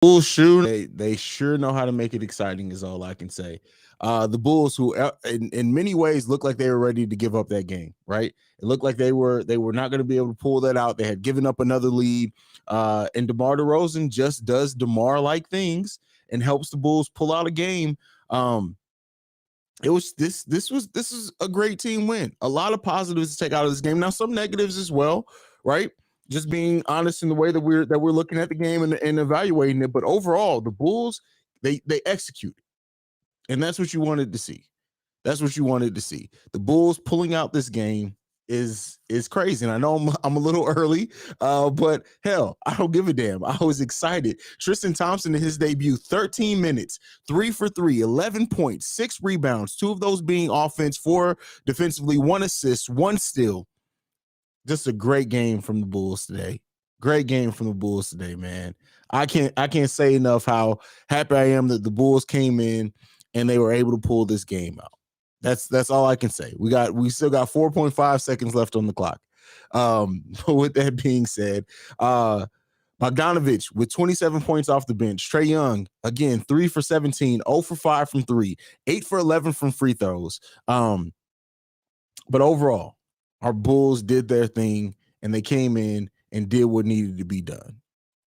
Bulls sure they sure know how to make it exciting is all I can say. The Bulls, who in many ways looked like they were ready to give up that game, right? It looked like they were not going to be able to pull that out. They had given up another lead, and Demar Derozan just does Demar like things and helps the Bulls pull out a game. Um, it was this is a great team win. A lot of positives to take out of this game. Now some negatives as well, right? Just being honest in the way that we're looking at the game and evaluating it. But overall, the Bulls they execute, and that's what you wanted to see. That's what you wanted to see. The Bulls pulling out this game is crazy. And I know I'm a little early, but hell, I don't give a damn. I was excited. Tristan Thompson in his debut, 13 minutes, 3 for 3, 11 points, 6 rebounds, 2 of those being offense, 4 defensively, 1 assist, 1 steal. Just a great game from the Bulls today. Great game from the Bulls today, man. I can't say enough how happy I am that the Bulls came in and they were able to pull this game out. That's all I can say. We still got 4.5 seconds left on the clock. But with that being said, Bogdanovich with 27 points off the bench. Trae Young, again, 3 for 17, 0 for 5 from 3, 8 for 11 from free throws. But overall, our Bulls did their thing and they came in and did what needed to be done.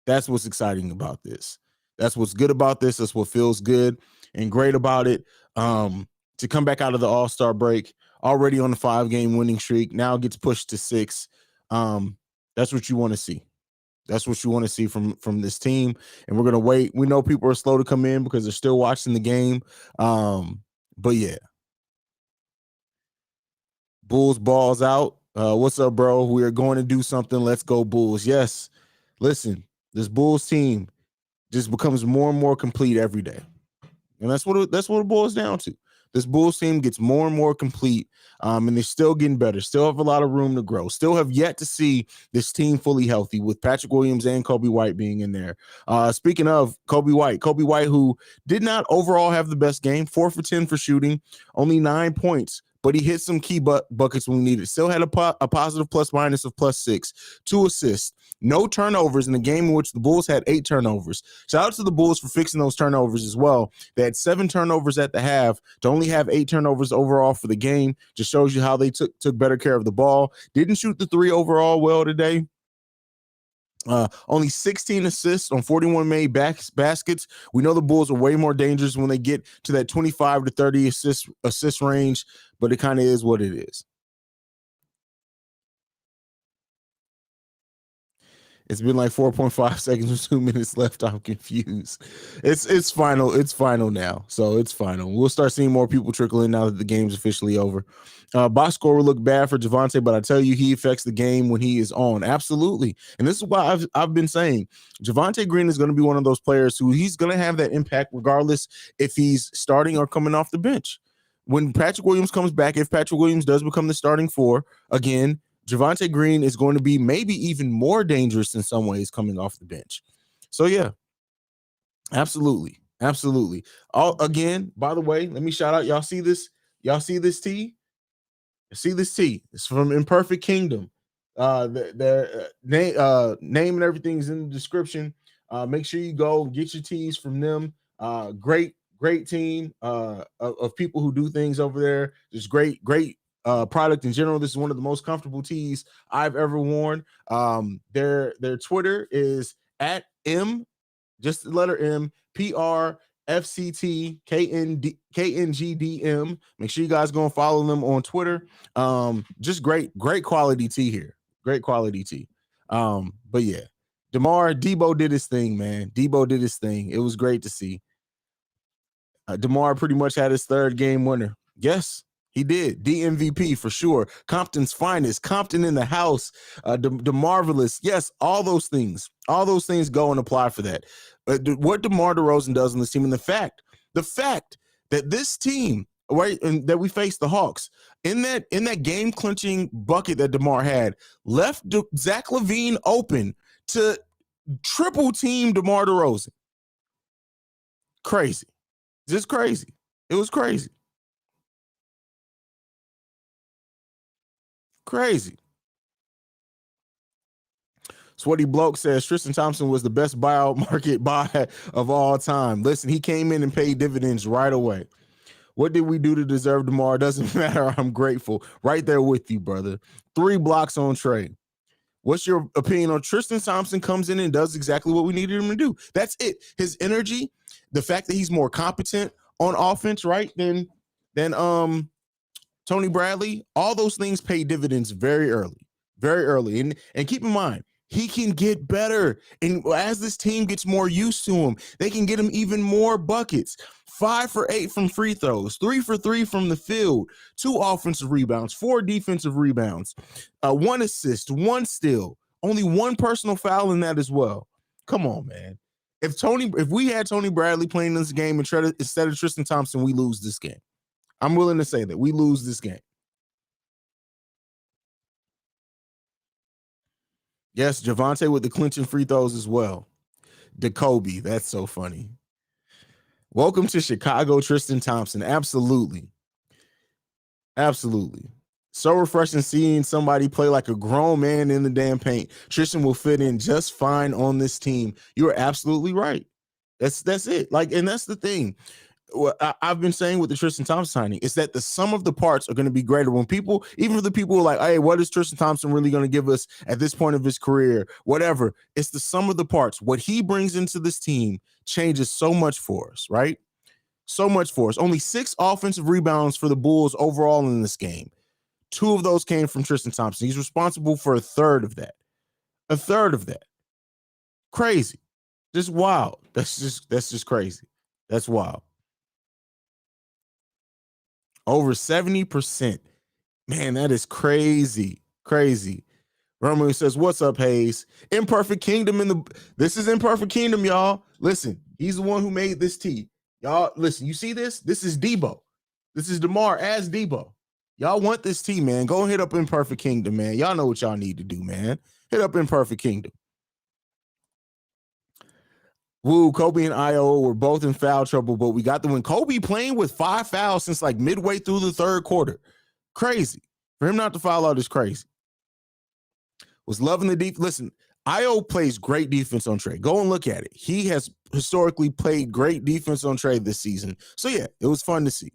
That's what's exciting about this. That's what's good about this. That's what feels good and great about it. To come back out of the All-Star break, already on the 5-game winning streak, now gets pushed to 6. That's what you want to see. That's what you want to see from this team. And we're gonna wait. We know people are slow to come in because they're still watching the game. But yeah, Bulls balls out. What's up, bro? We are going to do something. Let's go, Bulls. Yes. Listen, this Bulls team just becomes more and more complete every day. And that's what it boils down to. This Bulls team gets more and more complete, and they're still getting better. Still have a lot of room to grow. Still have yet to see this team fully healthy with Patrick Williams and Kobe White being in there. Speaking of Kobe White, who did not overall have the best game, 4 for 10 for shooting, only 9 points, but he hit some key buckets when we needed. Still had a positive plus minus of +6, 2 assists, no turnovers in a game in which the Bulls had 8 turnovers. Shout out to the Bulls for fixing those turnovers as well. They had 7 turnovers at the half to only have 8 turnovers overall for the game. Just shows you how they took better care of the ball. Didn't shoot the 3 overall well today. Only 16 assists on 41 made baskets. We know the Bulls are way more dangerous when they get to that 25 to 30 assist range, but it kind of is what it is. It's been like 4.5 seconds with 2 minutes left. I'm confused. It's final. It's final now. So it's final. We'll start seeing more people trickle in now that the game's officially over. Box score will look bad for Javonte, but I tell you, he affects the game when he is on. Absolutely. And this is why I've been saying Javonte Green is going to be one of those players who he's going to have that impact regardless if he's starting or coming off the bench. When Patrick Williams comes back, if Patrick Williams does become the starting 4 again, Javonte Green is going to be maybe even more dangerous in some ways coming off the bench. So yeah, absolutely. Absolutely. Again, by the way, let me shout out. Y'all see this? Y'all see this tee? See this tee? It's from Imperfect Kingdom. Their name and everything is in the description. Make sure you go get your tees from them. Great team of people who do things over there. Just great product in general. This is one of the most comfortable tees I've ever worn. Their Twitter is at M, just the letter M, PRFCTKNGDM. Make sure you guys go and follow them on Twitter. Just great quality tee here. Great quality tee. But yeah, Debo did his thing, man. Debo did his thing. It was great to see. DeMar pretty much had his 3rd game winner. Yes, he did. DMVP for sure. Compton's finest. Compton in the house. The marvelous. Yes, all those things. All those things go and apply for that. But what DeMar DeRozan does on this team, and the fact that this team, right, and that we faced the Hawks in that game clinching bucket that DeMar had, left Zach LaVine open to triple team DeMar DeRozan. Crazy. Just crazy. It was crazy. Crazy. Sweaty Bloke says Tristan Thompson was the best buyout market buy of all time. Listen, he came in and paid dividends right away. What did we do to deserve Demar? Doesn't matter. I'm grateful. Right there with you, brother. 3 blocks on Trey. What's your opinion on Tristan Thompson comes in and does exactly what we needed him to do? That's it. His energy, the fact that he's more competent on offense, right, than Tony Bradley, all those things pay dividends very early, very early. And keep in mind, he can get better. And as this team gets more used to him, they can get him even more buckets. 5 for 8 from free throws, 3 for 3 from the field, 2 offensive rebounds, 4 defensive rebounds, 1 assist, 1 steal, only 1 personal foul in that as well. Come on, man. If we had Tony Bradley playing this game instead of Tristan Thompson, we lose this game. I'm willing to say that we lose this game. Yes, Javante with the clinching free throws as well. Jacoby, that's so funny. Welcome to Chicago, Tristan Thompson. Absolutely. Absolutely. So refreshing seeing somebody play like a grown man in the damn paint. Tristan will fit in just fine on this team. You're absolutely right. That's it. Like, and that's the thing. I've been saying with the Tristan Thompson signing is that the sum of the parts are going to be greater when people, even for the people who are like, hey, what is Tristan Thompson really going to give us at this point of his career? Whatever. It's the sum of the parts. What he brings into this team changes so much for us, right? So much for us. Only 6 offensive rebounds for the Bulls overall in this game. 2 of those came from Tristan Thompson. He's responsible for a third of that. A third of that. Crazy. Just wild. That's just crazy. That's wild. Over 70%. Man, that is crazy. Crazy. Roman says, what's up, Haize? Imperfect Kingdom this is Imperfect Kingdom, y'all. Listen, he's the one who made this tee. Y'all, listen, you see this? This is Debo. This is DeMar as Debo. Y'all want this tee, man. Go hit up Imperfect Kingdom, man. Y'all know what y'all need to do, man. Hit up Imperfect Kingdom. Woo, Kobe and Io were both in foul trouble, but we got the win. Kobe playing with 5 fouls since like midway through the 3rd quarter. Crazy. For him not to foul out is crazy. Was loving the deep. Listen, Io plays great defense on Trey. Go and look at it. He has historically played great defense on Trey this season. So, yeah, it was fun to see.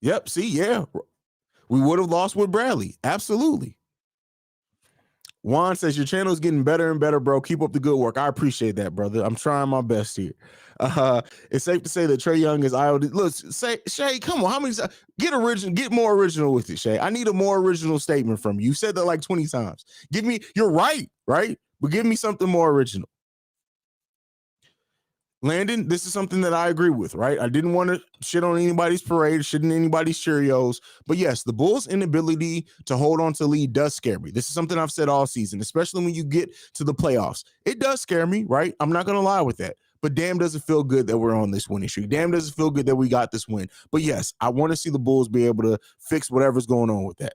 Yep, see, yeah. We would have lost with Bradley. Absolutely. Juan says, your channel is getting better and better, bro. Keep up the good work. I appreciate that, brother. I'm trying my best here. It's safe to say that Trae Young is IOD. Look, say, Shay, come on. How many get more original with it, Shay? I need a more original statement from you. You said that like 20 times. You're right? But give me something more original. Landon, this is something that I agree with, right? I didn't want to shit on anybody's parade, shit on anybody's Cheerios. But yes, the Bulls' inability to hold on to the lead does scare me. This is something I've said all season, especially when you get to the playoffs. It does scare me, right? I'm not going to lie with that. But damn, does it feel good that we're on this winning streak. Damn, does it feel good that we got this win. But yes, I want to see the Bulls be able to fix whatever's going on with that.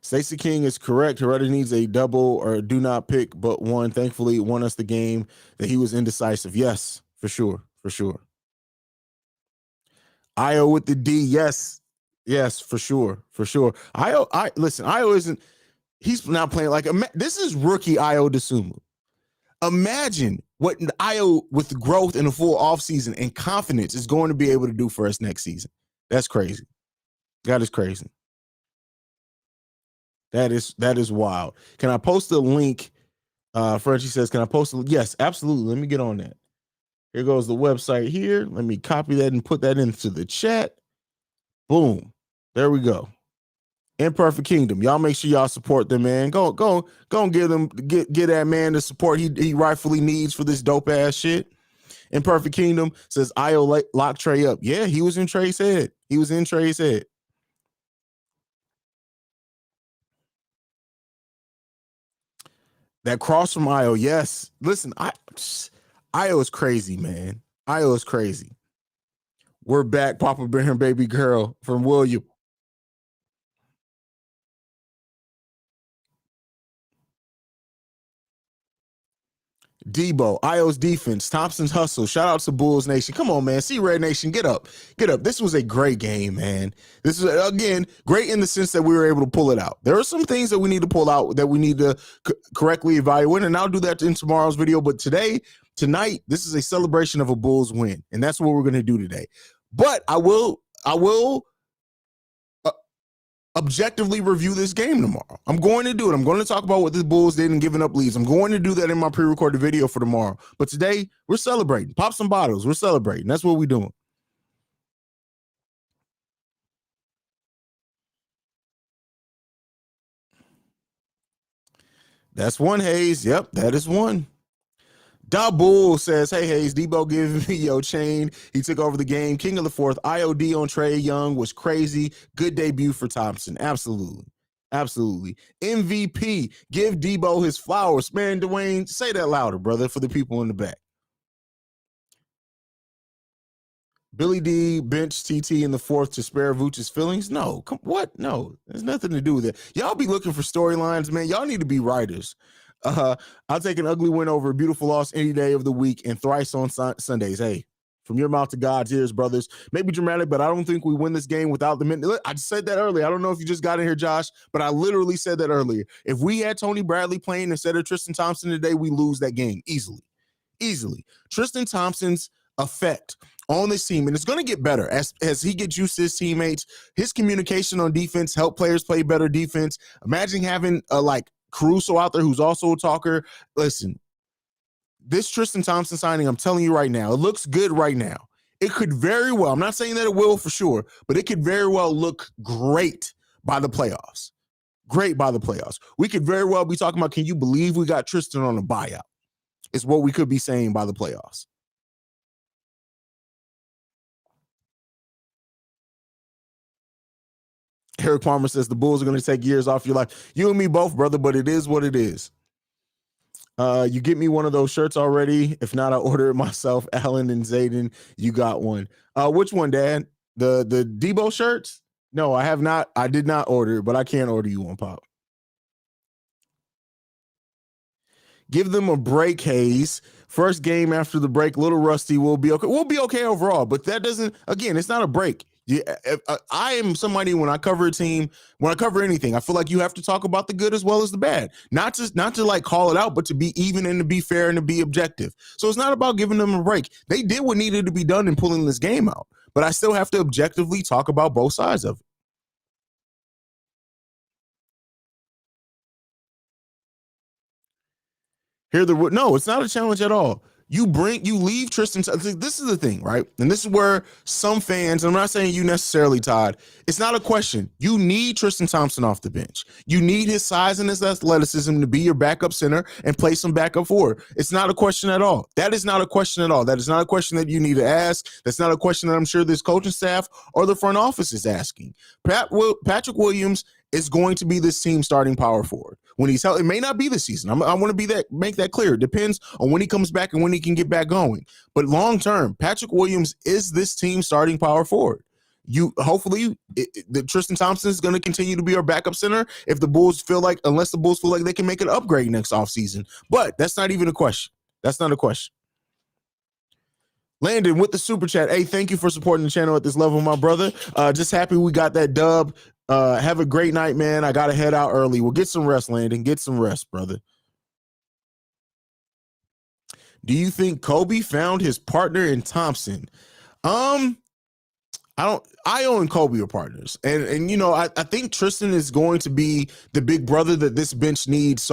Stacey King is correct. Herrera needs a double or do not pick but one. Thankfully, won us the game that he was indecisive. Yes, for sure. For sure. Io with the D. Yes. Yes, for sure. For sure. Listen, Io isn't, he's not playing like, this is rookie Io DeSumo. Imagine what Io with growth in a full offseason and confidence is going to be able to do for us next season. That's crazy. That is crazy. That is wild. Can I post a link? Frenchie says, can I post a yes, absolutely. Let me get on that. Here goes the website here. Let me copy that and put that into the chat. Boom. There we go. Imperfect Kingdom. Y'all make sure y'all support them, man. Go and give that man the support he rightfully needs for this dope ass shit. Imperfect Kingdom says Io lock Trey up. Yeah, he was in Trey's head. He was in Trey's head. That cross from Io, yes. Listen, Io is crazy, man. Io is crazy. We're back, Papa Bear and Baby Girl from William. Debo, Io's defense, Thompson's hustle. Shout out to Bulls Nation. Come on, man. See Red Nation. Get up. Get up. This was a great game, man. This is, again, great in the sense that we were able to pull it out. There are some things that we need to pull out that we need to correctly evaluate, and I'll do that in tomorrow's video. But tonight, this is a celebration of a Bulls win, and that's what we're going to do today. But I will objectively review this game tomorrow. I'm going to do it. I'm going to talk about what the Bulls did in giving up leads. I'm going to do that in my pre-recorded video for tomorrow. But today, we're celebrating. Pop some bottles. We're celebrating. That's what we're doing. That's one, Haize. Yep, that is one. Da Bull says, hey, Haize, Debo giving me your chain. He took over the game. King of the fourth. IOD on Trae Young was crazy. Good debut for Thompson. Absolutely. Absolutely. MVP, give Debo his flowers. Man, Dwayne, say that louder, brother, for the people in the back. Billy D bench TT in the fourth to spare Vooch's feelings? No. What? No. There's nothing to do with it. Y'all be looking for storylines, man. Y'all need to be writers. I'll take an ugly win over a beautiful loss any day of the week and thrice on Sundays. Hey, from your mouth to God's ears, brothers. Maybe dramatic, but I don't think we win this game without the minute. I said that earlier. I don't know if you just got in here, Josh, but I literally said that earlier. If we had Tony Bradley playing instead of Tristan Thompson today, we lose that game easily. Easily. Tristan Thompson's effect on this team, and it's going to get better as he gets used to his teammates. His communication on defense help players play better defense. Imagine having a Caruso out there who's also a talker. Listen, this Tristan Thompson signing, I'm telling you right now, it looks good right now. It could very well, I'm not saying that it will for sure, but it could very well look great by the playoffs. Great by the playoffs. We could very well be talking about, can you believe we got Tristan on a buyout? It's what we could be saying by the playoffs. Eric Palmer says the Bulls are going to take years off your life. You and me both, brother, but it is what it is. You get me one of those shirts already. If not, I'll order it myself. Alan and Zayden, you got one. Which one, Dad? The Debo shirts? No, I have not. I did not order it, but I can't order you one, Pop. Give them a break, Haize. First game after the break, little rusty. We'll be okay. We'll be okay overall, but that doesn't, again, it's not a break. I am somebody, when I cover a team, when I cover anything, I feel like you have to talk about the good as well as the bad. Not to call it out, but to be even and to be fair and to be objective. So it's not about giving them a break. They did what needed to be done in pulling this game out, but I still have to objectively talk about both sides of it. No, it's not a challenge at all. You leave Tristan. This is the thing, right? And this is where some fans, I'm not saying you necessarily, Todd, it's not a question. You need Tristan Thompson off the bench. You need his size and his athleticism to be your backup center and play some backup forward. It's not a question at all. That is not a question at all. That is not a question that you need to ask. That's not a question that I'm sure this coaching staff or the front office is asking. Patrick Williams is going to be this team starting power forward. When he's healthy, it may not be this season. I want to make that clear. It depends on when he comes back and when he can get back going. But long term, Patrick Williams is this team starting power forward. Hopefully, Tristan Thompson is going to continue to be our backup center unless the Bulls feel like they can make an upgrade next offseason. But that's not even a question. That's not a question. Landon with the super chat. Hey, thank you for supporting the channel at this level, my brother. Just happy we got that dub. Have a great night, man. I got to head out early. We'll get some rest, Landon. Get some rest, brother. Do you think Kobe found his partner in Thompson? Io and Kobe are partners. And I think Tristan is going to be the big brother that this bench needs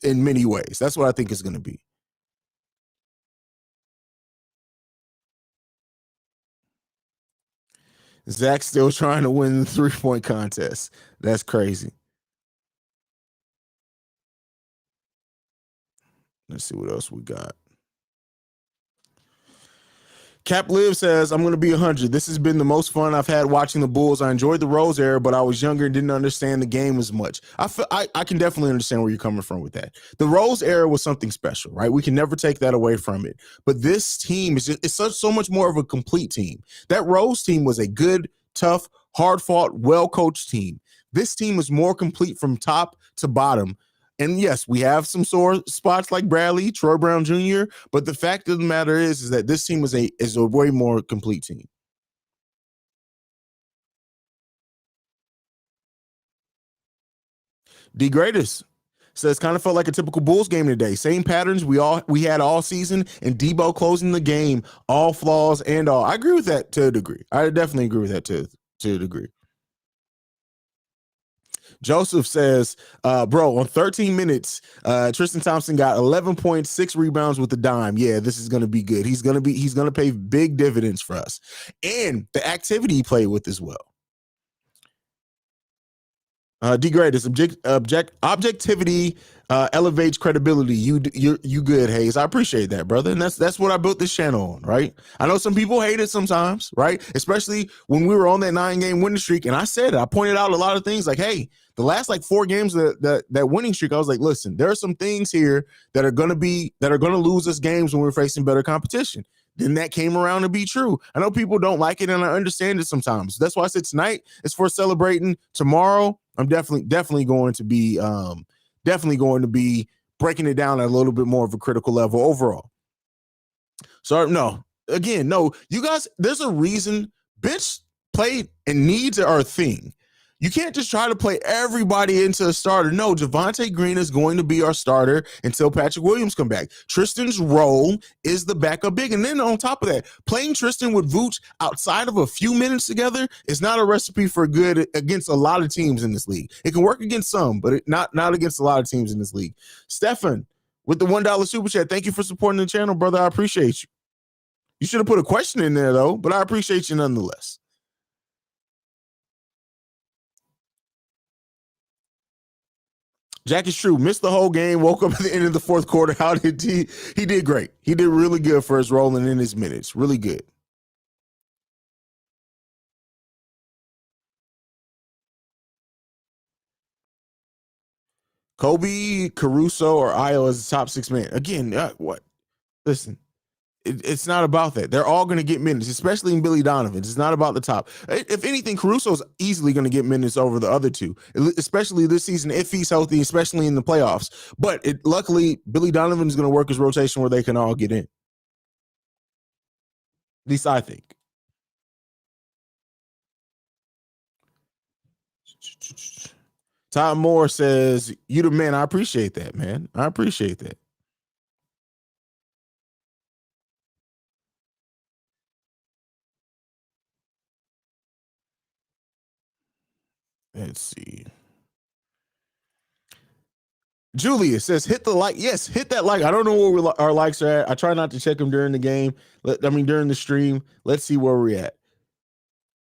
in many ways. That's what I think it's going to be. Zach's still trying to win the 3-point contest. That's crazy. Let's see what else we got. Cap Live says, I'm going to be 100. This has been the most fun I've had watching the Bulls. I enjoyed the Rose era, but I was younger and didn't understand the game as much. I can definitely understand where you're coming from with that. The Rose era was something special, right? We can never take that away from it. But this team is so much more of a complete team. That Rose team was a good, tough, hard-fought, well-coached team. This team is more complete from top to bottom. And yes, we have some sore spots like Bradley, Troy Brown Jr., but the fact of the matter is that this team is a way more complete team. D Greatest says kind of felt like a typical Bulls game today. Same patterns we had all season, and Debo closing the game, all flaws and all. I agree with that to a degree. I definitely agree with that to a degree. Joseph says, bro, on 13 minutes, Tristan Thompson got 11.6 rebounds with the dime. Yeah, this is going to be good. He's going to pay big dividends for us. And the activity he played with as well. D Greatest objectivity elevates credibility. You good, Haize. I appreciate that, brother. And that's what I built this channel on, right? I know some people hate it sometimes, right? Especially when we were on that 9-game winning streak. And I said it. I pointed out a lot of things like, hey, the last like 4 games that winning streak, I was like, listen, there are some things here that are gonna lose us games when we're facing better competition. Then that came around to be true. I know people don't like it, and I understand it sometimes. That's why I said tonight is for celebrating. Tomorrow, I'm definitely going to be breaking it down at a little bit more of a critical level overall. So no, you guys, there's a reason bench play and needs are a thing. You can't just try to play everybody into a starter. No, Javonte Green is going to be our starter until Patrick Williams come back. Tristan's role is the backup big. And then on top of that, playing Tristan with Vooch outside of a few minutes together is not a recipe for good against a lot of teams in this league. It can work against some, but not against a lot of teams in this league. Stefan, with the $1 super chat, thank you for supporting the channel, brother. I appreciate you. You should have put a question in there, though, but I appreciate you nonetheless. Jack is true. Missed the whole game. Woke up at the end of the fourth quarter. How did he? He did great. He did really good for his rolling in his minutes. Really good. Kobe, Caruso, or Io as the top 6 man. Again, what? Listen, it's not about that. They're all going to get minutes, especially in Billy Donovan. It's not about the top. If anything, Caruso's easily going to get minutes over the other two, especially this season if he's healthy, especially in the playoffs. But luckily, Billy Donovan is going to work his rotation where they can all get in. At least I think. Todd Moore says, you the man. I appreciate that, man. I appreciate that. Let's see. Julius says, hit the like. Yes, hit that like. I don't know where our likes are at. I try not to check them during the game. During the stream. Let's see where we're at.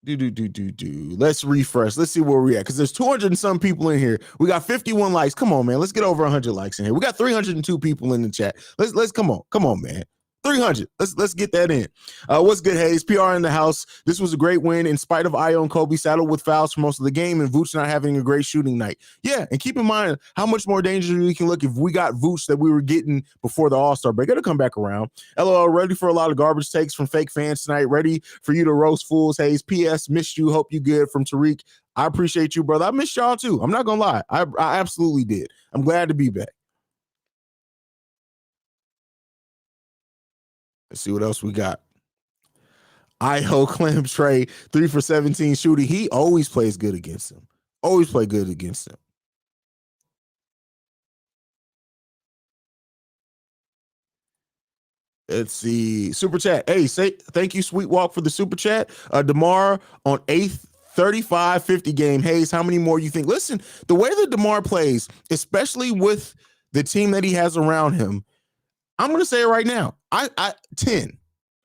Let's refresh. Let's see where we're at. Because there's 200 and some people in here. We got 51 likes. Come on, man. Let's get over 100 likes in here. We got 302 people in the chat. Let's come on, man. 300. Let's get that in. What's good, Haize? PR in the house. This was a great win in spite of Io and Kobe saddled with fouls for most of the game and Vooch not having a great shooting night. Yeah, and keep in mind how much more dangerous we can look if we got Vooch that we were getting before the All-Star break. It'll come back around. LOL, ready for a lot of garbage takes from fake fans tonight. Ready for you to roast fools, Haize. PS, missed you. Hope you good from Tariq. I appreciate you, brother. I missed y'all too. I'm not going to lie. I absolutely did. I'm glad to be back. Let's see what else we got. Iho Clem Trey, 3 for 17 shooting. He always plays good against him. Always play good against him. Let's see. Super chat. Hey, thank you, Sweet Walk, for the super chat. Demar on 8th 35-50 game. Haize, how many more you think? Listen, the way that Demar plays, especially with the team that he has around him, I'm going to say it right now. I 10.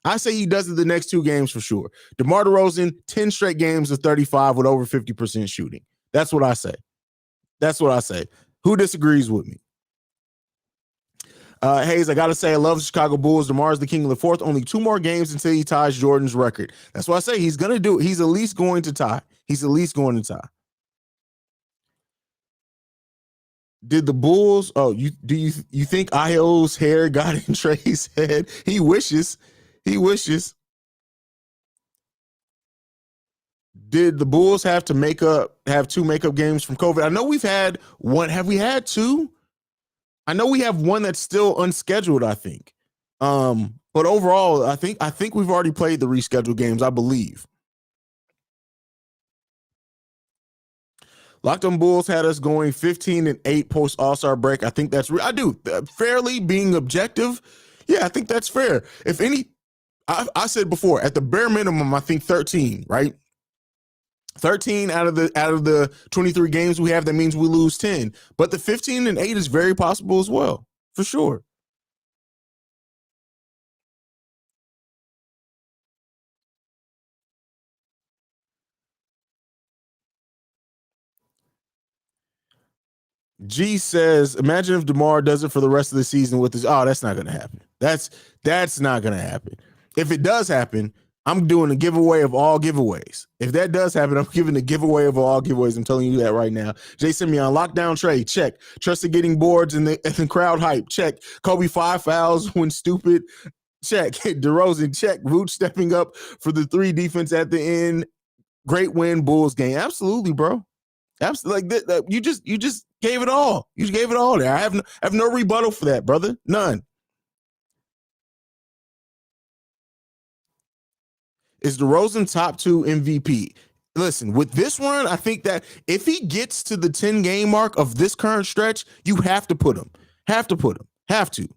I say he does it the next 2 games for sure. DeMar DeRozan, 10 straight games of 35 with over 50% shooting. That's what I say. Who disagrees with me? Haize, I got to say, I love the Chicago Bulls. DeMar is the king of the fourth. Only 2 more games until he ties Jordan's record. That's why I say he's going to do it. He's at least going to tie. Did the Bulls? Oh, you think Io's hair got in Trey's head? He wishes. Did the Bulls have 2 makeup games from COVID? I know we've had one. Have we had 2? I know we have one that's still unscheduled, I think. But overall, I think we've already played the rescheduled games, I believe. Locked on Bulls had us going 15-8 post All-Star break. I think that's I do fairly being objective. Yeah, I think that's fair. If any, I said before, at the bare minimum, I think 13, right? 13 out of the 23 games we have, that means we lose 10. But the 15-8 is very possible as well, for sure. G says, imagine if DeMar does it for the rest of the season with his. Oh, that's not going to happen. That's not going to happen. If it does happen, I'm doing a giveaway of all giveaways. If that does happen, I'm giving a giveaway of all giveaways. I'm telling you that right now. Jason, me on lockdown trade, check. Trusted getting boards and the crowd hype, check. Kobe 5 fouls when stupid, check. DeRozan, check. Vooch stepping up for the 3 defense at the end. Great win, Bulls game. Absolutely, bro. Absolutely. Like you just gave it all. You gave it all there. I have no rebuttal for that, brother. None. Is DeRozan top 2 MVP? Listen, with this run, I think that if he gets to the 10-game mark of this current stretch, you have to put him. Have to put him. Have to.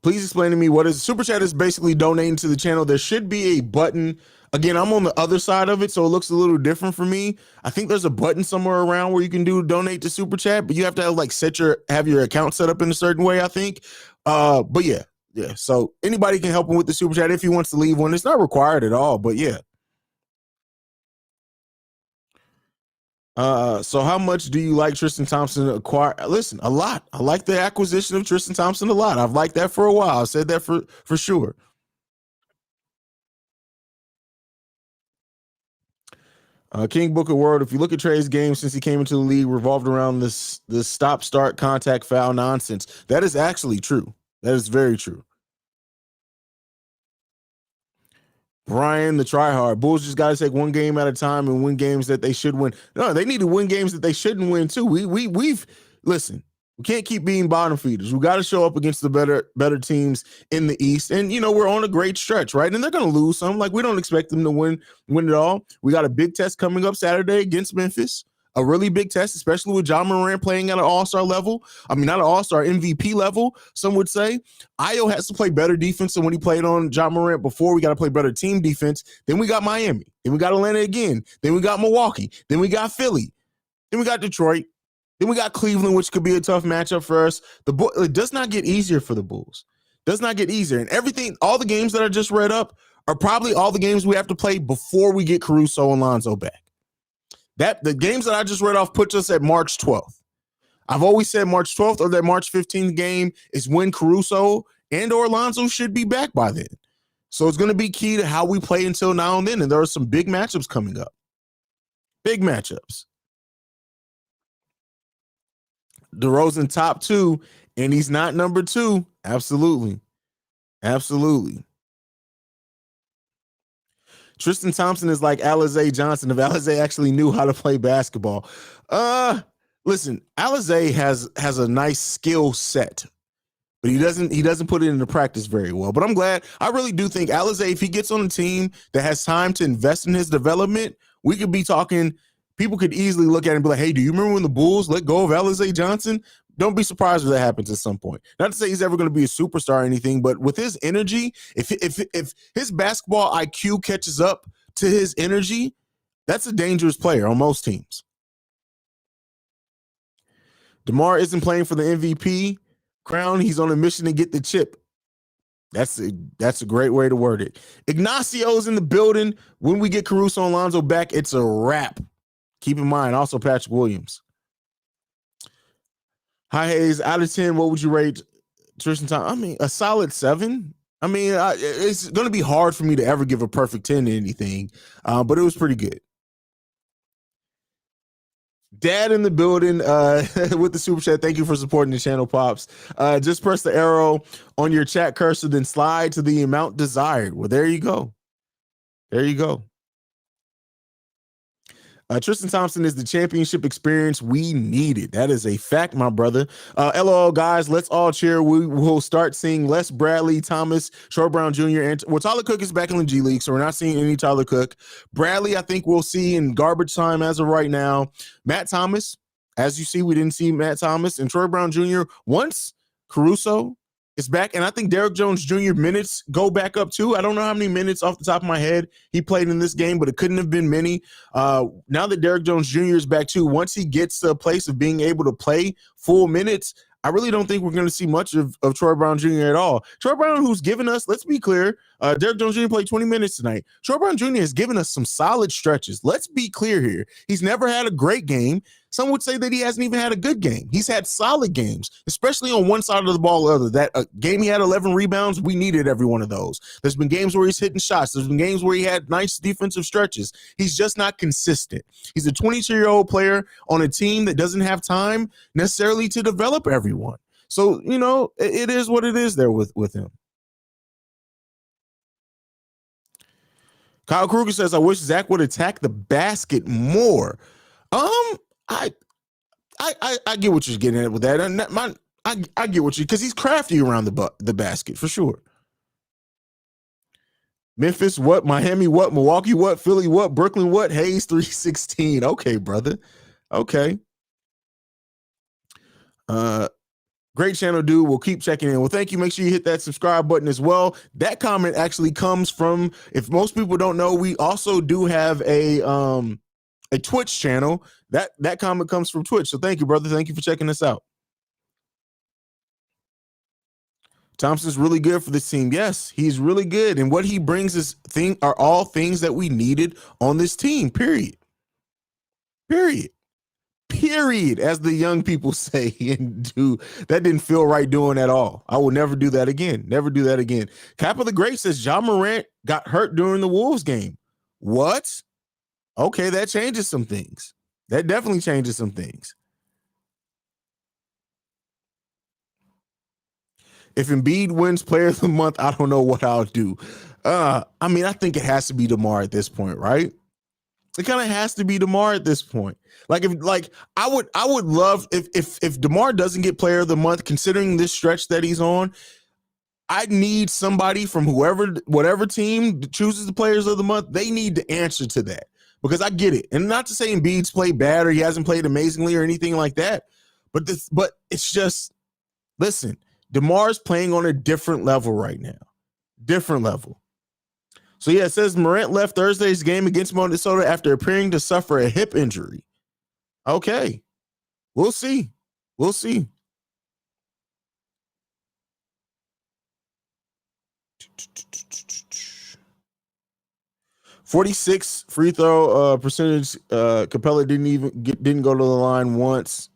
Please explain to me what is Super Chat is basically donating to the channel. There should be a button. Again, I'm on the other side of it, so it looks a little different for me. I think there's a button somewhere around where you can do donate to Super Chat, but you have to have your account set up in a certain way, I think. But yeah. So anybody can help him with the Super Chat if he wants to leave one. It's not required at all, but yeah. So how much do you like Tristan Thompson acquire? Listen, a lot. I like the acquisition of Tristan Thompson a lot. I've liked that for a while. I said that for sure. King Booker World, if you look at Trey's game since he came into the league, revolved around this stop, start, contact, foul nonsense. That is actually true. That is very true. Brian, the tryhard. Bulls just got to take one game at a time and win games that they should win. No, they need to win games that they shouldn't win too. We've listen. We can't keep being bottom feeders. We got to show up against the better teams in the East. And we're on a great stretch, right? And they're going to lose some. Like, we don't expect them to win it all. We got a big test coming up Saturday against Memphis. A really big test, especially with Ja Morant playing at an all-star level. I mean, not an all-star, MVP level, some would say. Ayo has to play better defense than when he played on Ja Morant before. We got to play better team defense. Then we got Miami. Then we got Atlanta again. Then we got Milwaukee. Then we got Philly. Then we got Detroit. Then we got Cleveland, which could be a tough matchup for us. It does not get easier for the Bulls. Does not get easier. And everything, all the games that I just read up are probably all the games we have to play before we get Caruso and Lonzo back. The games that I just read off puts us at March 12th. I've always said March 12th or that March 15th game is when Caruso and or Lonzo should be back by then. So it's going to be key to how we play until now and then. And there are some big matchups coming up. Big matchups. DeRozan top 2, and he's not number 2. Absolutely. Absolutely. Tristan Thompson is like Haize Johnson if Haize actually knew how to play basketball. Listen, Haize has a nice skill set, but he doesn't put it into practice very well. But I'm glad. I really do think Haize, if he gets on a team that has time to invest in his development, we could be talking. People could easily look at it and be like, "Hey, do you remember when the Bulls let go of Haize Johnson?" Don't be surprised if that happens at some point. Not to say he's ever going to be a superstar or anything, but with his energy, if his basketball IQ catches up to his energy, that's a dangerous player on most teams. DeMar isn't playing for the MVP crown. He's on a mission to get the chip. That's a great way to word it. Ignacio's in the building. When we get Caruso and Lonzo back, it's a wrap. Keep in mind, also Patrick Williams. Hi, Haize. Out of 10, what would you rate Tristan Thompson? I mean, a solid 7. I mean, it's going to be hard for me to ever give a perfect 10 to anything, but it was pretty good. Dad in the building with the super chat. Thank you for supporting the channel, Pops. Just press the arrow on your chat cursor, then slide to the amount desired. Well, there you go. There you go. Tristan Thompson is the championship experience we needed. That is a fact, my brother. LOL, guys, let's all cheer. We will start seeing less Bradley, Thomas, Short Brown Jr. And Tyler Cook is back in the G League, so we're not seeing any Tyler Cook. Bradley, I think we'll see in garbage time as of right now. Matt Thomas, as you see, we didn't see Matt Thomas and Troy Brown Jr. Once Caruso is back, and I think Derrick Jones Jr. minutes go back up too. I don't know how many minutes off the top of my head he played in this game, but it couldn't have been many. Now that Derrick Jones Jr. is back too, once he gets to a place of being able to play full minutes, I really don't think we're going to see much of Troy Brown Jr. at all. Troy Brown, who's given us, let's be clear, Derrick Jones Jr. played 20 minutes tonight. Troy Brown Jr. has given us some solid stretches. Let's be clear here. He's never had a great game. Some would say that he hasn't even had a good game. He's had solid games, especially on one side of the ball or the other. That game he had 11 rebounds, we needed every one of those. There's been games where he's hitting shots. There's been games where he had nice defensive stretches. He's just not consistent. He's a 22-year-old player on a team that doesn't have time necessarily to develop everyone. So, you know, it is what it is there with him. Kyle Kruger says, I wish Zach would attack the basket more. I get what you're getting at with that. And I get what you, because he's crafty around the basket for sure. Memphis, what? Miami, what? Milwaukee, what? Philly, what? Brooklyn, what? Haize 316. Okay, brother. Okay. Great channel, dude. We'll keep checking in. Well, thank you. Make sure you hit that subscribe button as well. That comment actually comes from, if most people don't know, we also do have a Twitch channel. That comment comes from Twitch. So thank you, brother. Thank you for checking us out. Thompson's really good for this team. Yes, he's really good. And what he brings are all things that we needed on this team, period. Period, as the young people say, and do that didn't feel right doing at all. I will never do that again. Never do that again. Cap of the Great says Ja Morant got hurt during the Wolves game. What? Okay, that changes some things. That definitely changes some things. If Embiid wins Player of the Month, I don't know what I'll do. I mean, I think it has to be DeMar at this point, right? It kind of has to be DeMar at this point. I would love if DeMar doesn't get Player of the Month, considering this stretch that he's on. I need somebody from whatever team chooses the Players of the Month. They need to answer to that, because I get it, and not to say Embiid's played bad or he hasn't played amazingly or anything like that, but it's just, listen, DeMar's playing on a different level right now, different level. So, yeah, it says Morant left Thursday's game against Minnesota after appearing to suffer a hip injury. Okay. We'll see. 46 free throw percentage. Capella didn't go to the line once.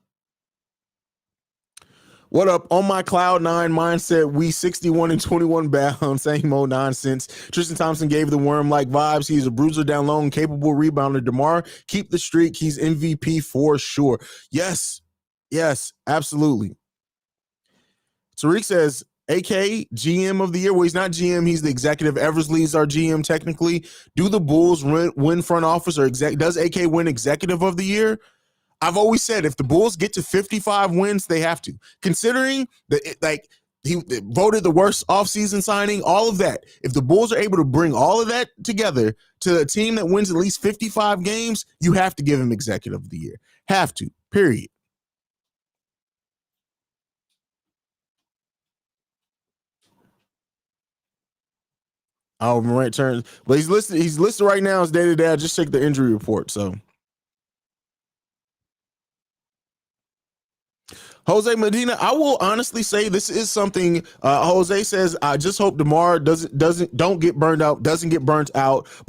What up? On my cloud nine mindset, we 61 and 21 bound. Same old nonsense. Tristan Thompson gave the worm-like vibes. He's a bruiser down low and capable rebounder. DeMar, keep the streak. He's MVP for sure. Yes, absolutely. Tariq says, AK, GM of the year. Well, he's not GM. He's the executive. Eversley's our GM technically. Do the Bulls win front office, or does AK win executive of the year? I've always said if the Bulls get to 55 wins, they have to. Considering he voted the worst offseason signing, all of that. If the Bulls are able to bring all of that together to a team that wins at least 55 games, you have to give him executive of the year. Have to, period. Oh, Morant turns, but he's listed right now as day-to-day. I just checked the injury report, so. Jose Medina, I will honestly say this is something. Jose says, I just hope DeMar doesn't get burned out by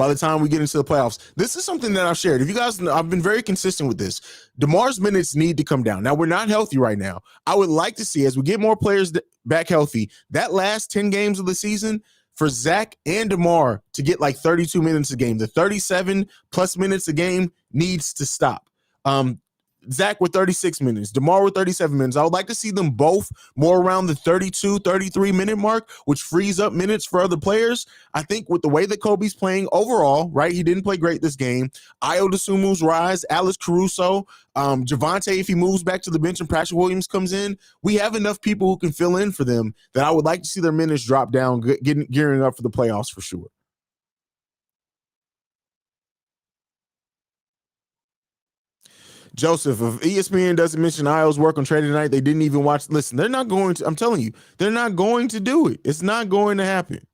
the time we get into the playoffs. This is something that I've shared. If you guys know, I've been very consistent with this. DeMar's minutes need to come down. Now, we're not healthy right now. I would like to see, as we get more players back healthy, that last 10 games of the season, for Zach and DeMar to get like 32 minutes a game. The 37 plus minutes a game needs to stop. Zach with 36 minutes, Demar with 37 minutes. I would like to see them both more around the 32, 33 minute mark, which frees up minutes for other players. I think with the way that Kobe's playing overall, right? He didn't play great this game. Ayo Dosunmu's rise, Alex Caruso, Javonte, if he moves back to the bench and Patrick Williams comes in, we have enough people who can fill in for them that I would like to see their minutes drop down, gearing up for the playoffs for sure. Joseph, if ESPN doesn't mention Ayo's work on trading night, they didn't even watch. Listen, they're not going to. I'm telling you, they're not going to do it. It's not going to happen.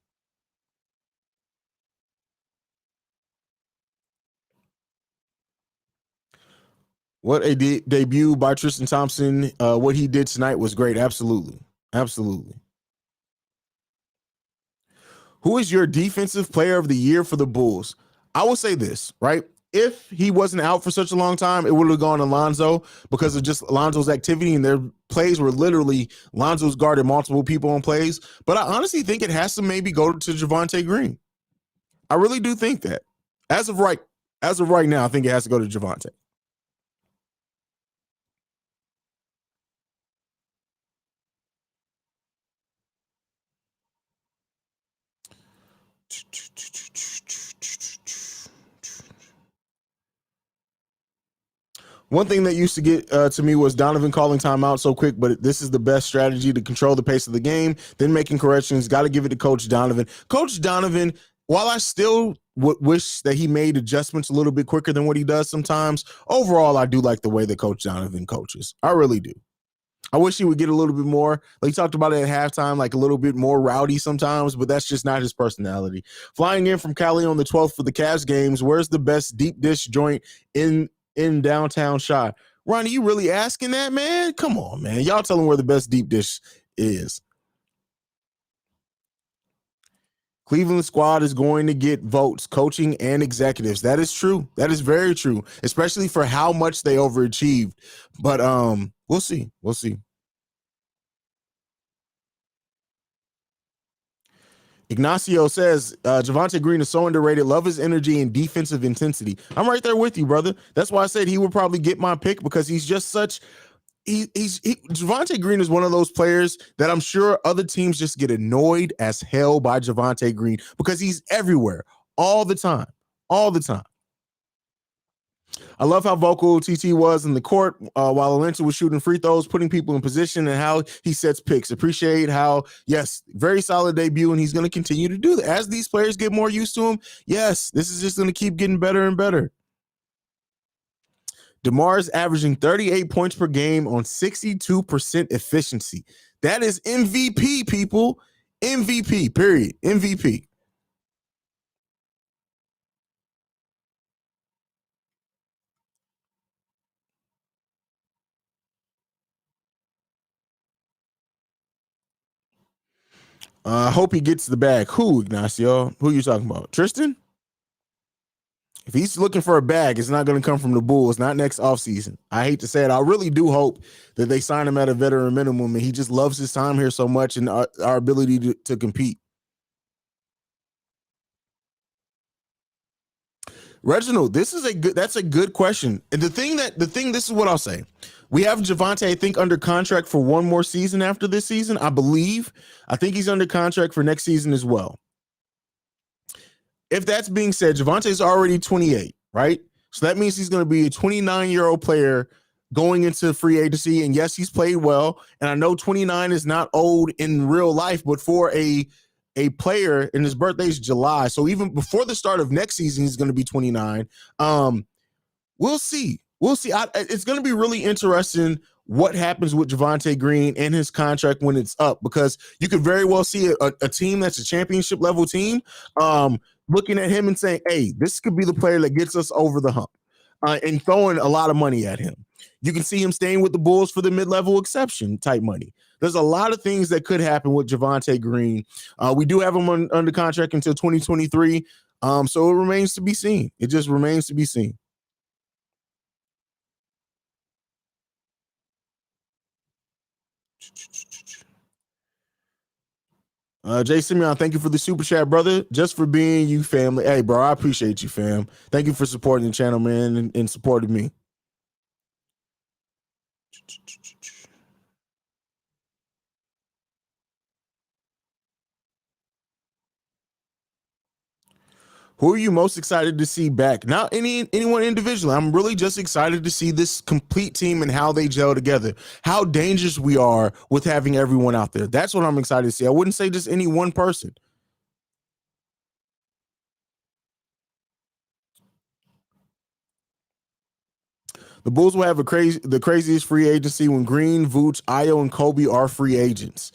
What a debut by Tristan Thompson. What he did tonight was great. Absolutely. Absolutely. Who is your defensive player of the year for the Bulls? I will say this, right? If he wasn't out for such a long time, it would have gone to Lonzo because of just Lonzo's activity, and their plays were literally Lonzo's guarded multiple people on plays. But I honestly think it has to maybe go to Javonte Green. I really do think that. As of right now, I think it has to go to Javonte. One thing that used to get to me was Donovan calling timeout so quick, but this is the best strategy to control the pace of the game, then making corrections. Got to give it to Coach Donovan. Coach Donovan, while I still wish that he made adjustments a little bit quicker than what he does sometimes, overall, I do like the way that Coach Donovan coaches. I really do. I wish he would get a little bit more. Like he talked about it at halftime, like a little bit more rowdy sometimes, but that's just not his personality. Flying in from Cali on the 12th for the Cavs games, where's the best deep dish joint in downtown Chi? Ronnie, you really asking that, man? Come on, man. Y'all tell him where the best deep dish is. Cleveland squad is going to get votes, coaching and executives. That is true. That is very true, especially for how much they overachieved. But we'll see. We'll see. Ignacio says Javonte Green is so underrated. Love his energy and defensive intensity. I'm right there with you, brother. That's why I said he would probably get my pick because he's just such. Javonte Green is one of those players that I'm sure other teams just get annoyed as hell by Javonte Green because he's everywhere all the time. All the time. I love how vocal TT was in the court while Atlanta was shooting free throws, putting people in position, and how he sets picks. Appreciate how, yes, very solid debut, and he's going to continue to do that. As these players get more used to him, yes, this is just going to keep getting better and better. DeMar is averaging 38 points per game on 62% efficiency. That is MVP, people. MVP, period. MVP. I hope he gets the bag. Who, Ignacio? Who are you talking about? Tristan? If he's looking for a bag, it's not going to come from the Bulls, not next offseason. I hate to say it. I really do hope that they sign him at a veteran minimum, and he just loves his time here so much and our ability to compete. Reginald, that's a good question. And this is what I'll say. We have Javonte, I think, under contract for one more season after this season, I believe. I think he's under contract for next season as well. If that's being said, Javonte's already 28, right? So that means he's going to be a 29-year-old player going into free agency. And yes, he's played well. And I know 29 is not old in real life, but for a player, and his birthday is July, so even before the start of next season, he's going to be 29. We'll see. It's going to be really interesting what happens with Javonte Green and his contract when it's up, because you could very well see a team that's a championship level team looking at him and saying, hey, this could be the player that gets us over the hump, and throwing a lot of money at him. You can see him staying with the Bulls for the mid-level exception type money. There's a lot of things that could happen with Javonte Green. We do have him under contract until 2023. So it remains to be seen. It just remains to be seen. Jay Simeon, thank you for the super chat, brother. Just for being you, family. Hey, bro, I appreciate you, fam. Thank you for supporting the channel, man, and supporting me. Who are you most excited to see back? Not anyone individually. I'm really just excited to see this complete team and how they gel together. How dangerous we are with having everyone out there. That's what I'm excited to see. I wouldn't say just any one person. The Bulls will have the craziest free agency when Green, Vooch, Ayo, and Kobe are free agents.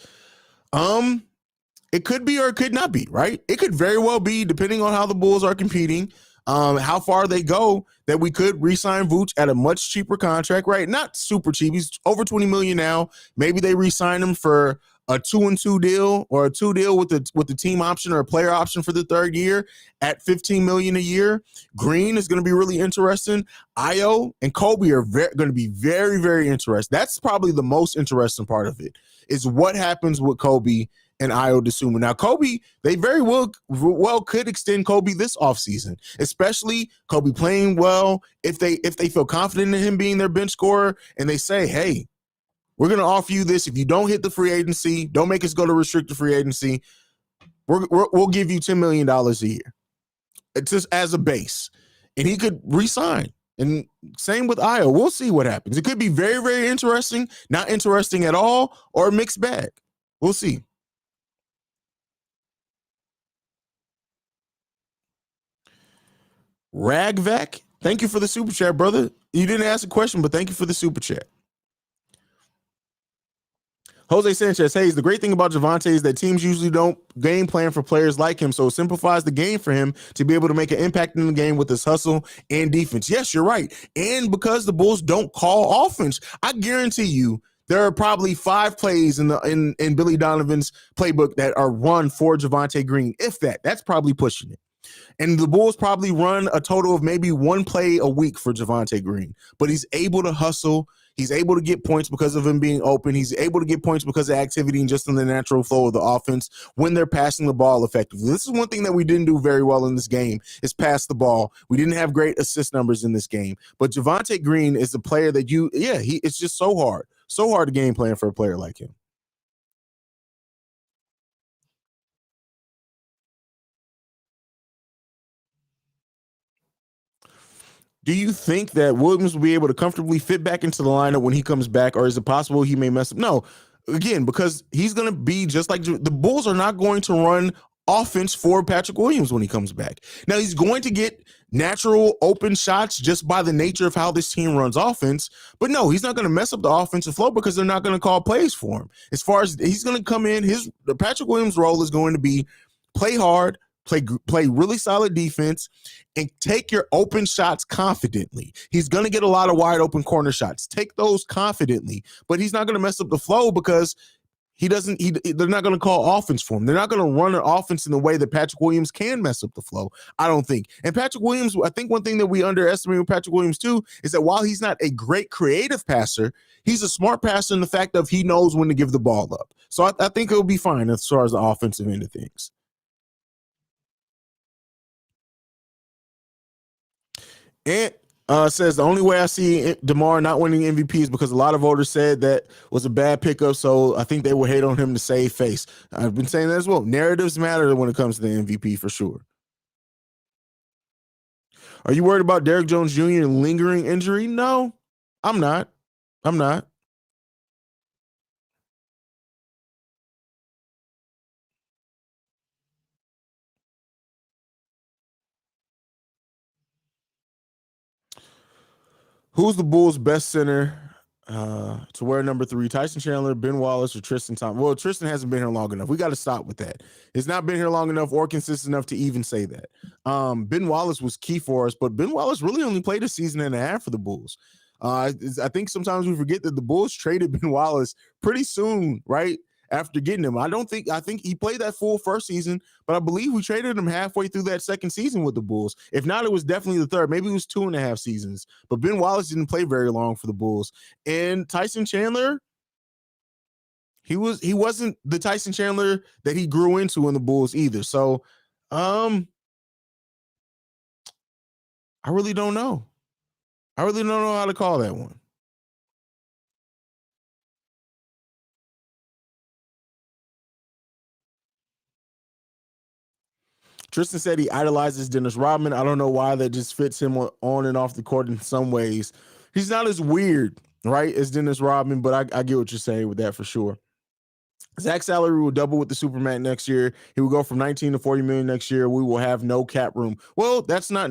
It could be or it could not be, right? It could very well be, depending on how the Bulls are competing, how far they go, that we could re-sign Vooch at a much cheaper contract, right? Not super cheap. He's over $20 million now. Maybe they re-sign him for a 2-2 deal or a 2 deal with the team option or a player option for the third year at $15 million a year. Green is going to be really interesting. Ayo and Kobe are going to be very, very interesting. That's probably the most interesting part of it, is what happens with Kobe and Ayo Dosunmu. Now, Kobe, they very well could extend Kobe this offseason, especially Kobe playing well. If they feel confident in him being their bench scorer and they say, hey, we're going to offer you this. If you don't hit the free agency, don't make us go to restricted free agency, we'll give you $10 million a year. It's just as a base. And he could re-sign. And same with Ayo. We'll see what happens. It could be very, very interesting, not interesting at all, or a mixed bag. We'll see. Ragvac, thank you for the super chat, brother. You didn't ask a question, but thank you for the super chat. Jose Sanchez, hey, the great thing about Javonte is that teams usually don't game plan for players like him, so it simplifies the game for him to be able to make an impact in the game with his hustle and defense. Yes, you're right. And because the Bulls don't call offense, I guarantee you there are probably 5 plays in Billy Donovan's playbook that are run for Javonte Green. If that, that's probably pushing it. And the Bulls probably run a total of maybe 1 play a week for Javonte Green, but he's able to hustle. He's able to get points because of him being open. He's able to get points because of activity and just in the natural flow of the offense when they're passing the ball effectively. This is one thing that we didn't do very well in this game, is pass the ball. We didn't have great assist numbers in this game. But Javonte Green is the player that it's just so hard to game plan for a player like him. Do you think that Williams will be able to comfortably fit back into the lineup when he comes back, or is it possible he may mess up? No, again, because he's going to be just like the Bulls are not going to run offense for Patrick Williams when he comes back. Now, he's going to get natural open shots just by the nature of how this team runs offense, but no, he's not going to mess up the offensive flow because they're not going to call plays for him. As far as he's going to come in, the Patrick Williams role is going to be play hard, play really solid defense, and take your open shots confidently. He's going to get a lot of wide open corner shots. Take those confidently, but he's not going to mess up the flow because they're not going to call offense for him. They're not going to run an offense in the way that Patrick Williams can mess up the flow, I don't think. And Patrick Williams, I think one thing that we underestimate with Patrick Williams too is that while he's not a great creative passer, he's a smart passer in the fact of he knows when to give the ball up. So I think it'll be fine as far as the offensive end of things. And says the only way I see DeMar not winning MVP is because a lot of voters said that was a bad pickup, so I think they will hate on him to save face. I've been saying that as well. Narratives matter when it comes to the MVP for sure. Are you worried about Derrick Jones Jr. lingering injury? No, I'm not. I'm not. Who's the Bulls' best center to wear number 3? Tyson Chandler, Ben Wallace, or Tristan Thompson? Well, Tristan hasn't been here long enough. We got to stop with that. He's not been here long enough or consistent enough to even say that. Ben Wallace was key for us, but Ben Wallace really only played a season and a half for the Bulls. I think sometimes we forget that the Bulls traded Ben Wallace pretty soon, right? After getting him. I think he played that full first season, but I believe we traded him halfway through that second season with the Bulls. If not, it was definitely the third. Maybe it was 2.5 seasons. But Ben Wallace didn't play very long for the Bulls. And Tyson Chandler, he wasn't the Tyson Chandler that he grew into in the Bulls either. So I really don't know. I really don't know how to call that one. Tristan said he idolizes Dennis Rodman. I don't know why that just fits him on and off the court in some ways. He's not as weird, right, as Dennis Rodman, but I get what you're saying with that for sure. Zach's salary will double with the Supermax next year. He will go from 19 to 40 million next year. We will have no cap room. Well, it's not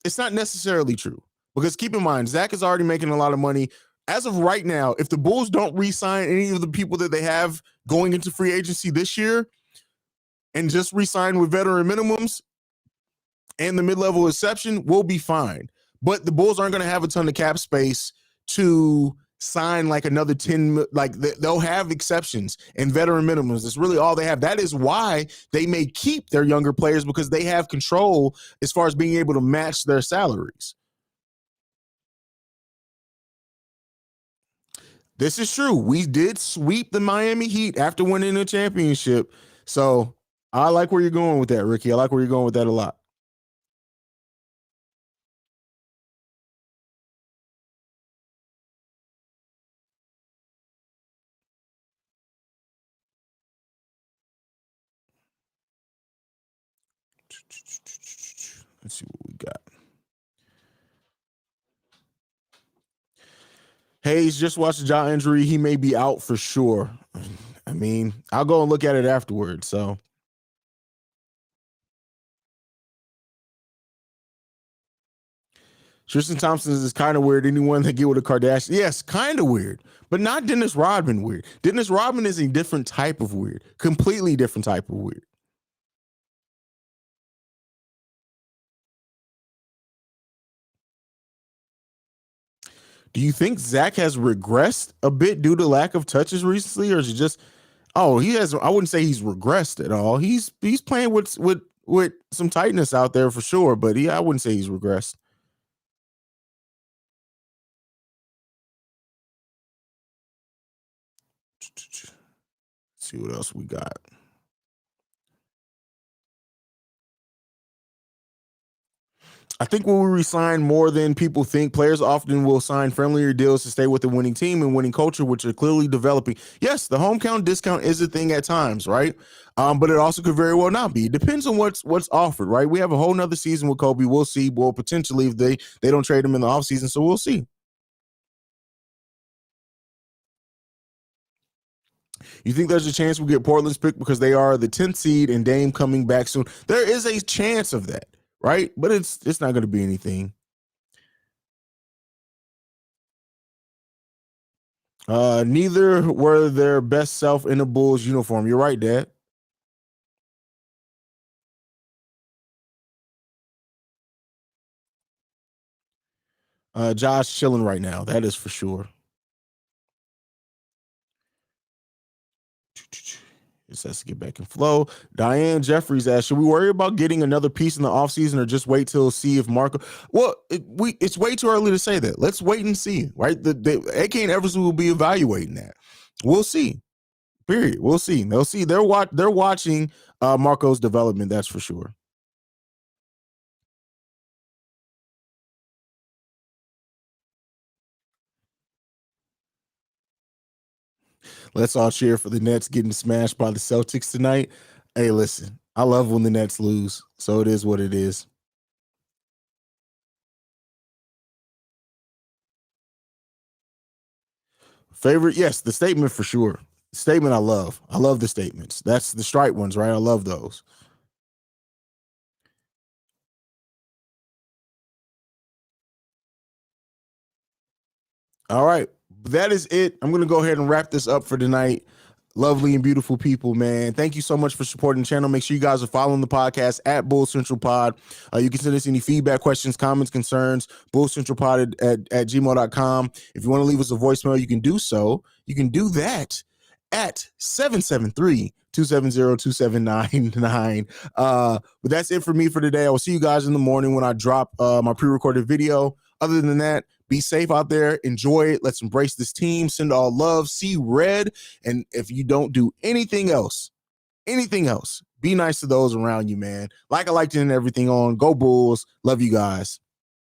necessarily true, because keep in mind, Zach is already making a lot of money. As of right now, if the Bulls don't re-sign any of the people that they have going into free agency this year and just re-sign with veteran minimums and the mid-level exception, we'll be fine. But the Bulls aren't going to have a ton of cap space to sign like another 10, like they'll have exceptions and veteran minimums. That's really all they have. That is why they may keep their younger players, because they have control as far as being able to match their salaries. This is true. We did sweep the Miami Heat after winning the championship. So I like where you're going with that, Ricky. I like where you're going with that a lot. Let's see what we got. Haize just watched the jaw injury. He may be out for sure. I mean, I'll go and look at it afterwards. So Tristan Thompson is kind of weird. Anyone that get with a Kardashian, yes, kind of weird, but not Dennis Rodman weird. Dennis Rodman is a different type of weird, completely different type of weird. Do you think Zach has regressed a bit due to lack of touches recently, or is it just, oh, he has? I wouldn't say he's regressed at all. He's playing with some tightness out there for sure, but I wouldn't say he's regressed. Let's see what else we got. I think when we resign more than people think, players often will sign friendlier deals to stay with the winning team and winning culture, which are clearly developing. Yes, the hometown discount is a thing at times, right? But it also could very well not be. It depends on what's offered, right? We have a whole nother season with Kobe. We'll see. Well, potentially if they don't trade him in the offseason, so we'll see. You think there's a chance we get Portland's pick because they are the 10th seed and Dame coming back soon? There is a chance of that, right? But it's not going to be anything. Neither were their best self in the Bulls uniform. You're right, Dad. Josh chilling right now. That is for sure. It has to get back in flow. Diane Jeffries asks, should we worry about getting another piece in the offseason or just wait till see if Marco? Well, it's way too early to say that. Let's wait and see, right? AK and Everson will be evaluating that. We'll see. Period. We'll see. They'll see. They're watching Marco's development. That's for sure. Let's all cheer for the Nets getting smashed by the Celtics tonight. Hey, listen, I love when the Nets lose, so it is what it is. Favorite? Yes, the statement for sure. Statement I love. I love the statements. That's the strike ones, right? I love those. All right. That is it. I'm going to go ahead and wrap this up for tonight. Lovely and beautiful people, man. Thank you so much for supporting the channel. Make sure you guys are following the podcast at Bull Central Pod. You can send us any feedback, questions, comments, concerns, bullcentralpod at gmail.com. If you want to leave us a voicemail, you can do so. You can do that at 773-270-2799. But that's it for me for today. I will see you guys in the morning when I drop my pre-recorded video. Other than that, be safe out there. Enjoy it. Let's embrace this team. Send all love. See red. And if you don't do anything else, be nice to those around you, man. Like I liked it and everything on. Go Bulls. Love you guys.